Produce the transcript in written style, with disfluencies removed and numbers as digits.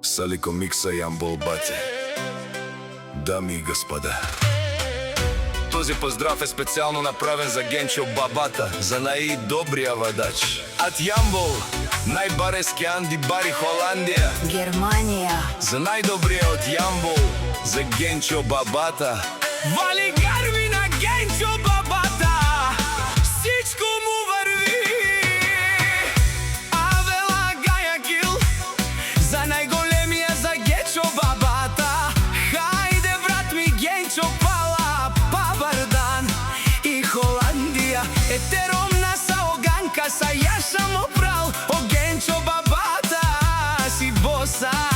Салико микса Ямбол Бате. Дами и господа, този поздрав е специално направен за Генчо Бабата, за най-добрия водач. От Ямбол, най-барески Анди Бари Холандия, Германия. за най-добрия от Ямбол, за Генчо Бабата. Вали гарви на Генчо Бабата, всичко му върви. Авела Гаякил, за най-големия за Генчо Бабата. Хайде брат ми Генчо Пала, Павардан и Холандия. Етеромна са оганка, са я съм опрал, о Генчо Бабата си боса.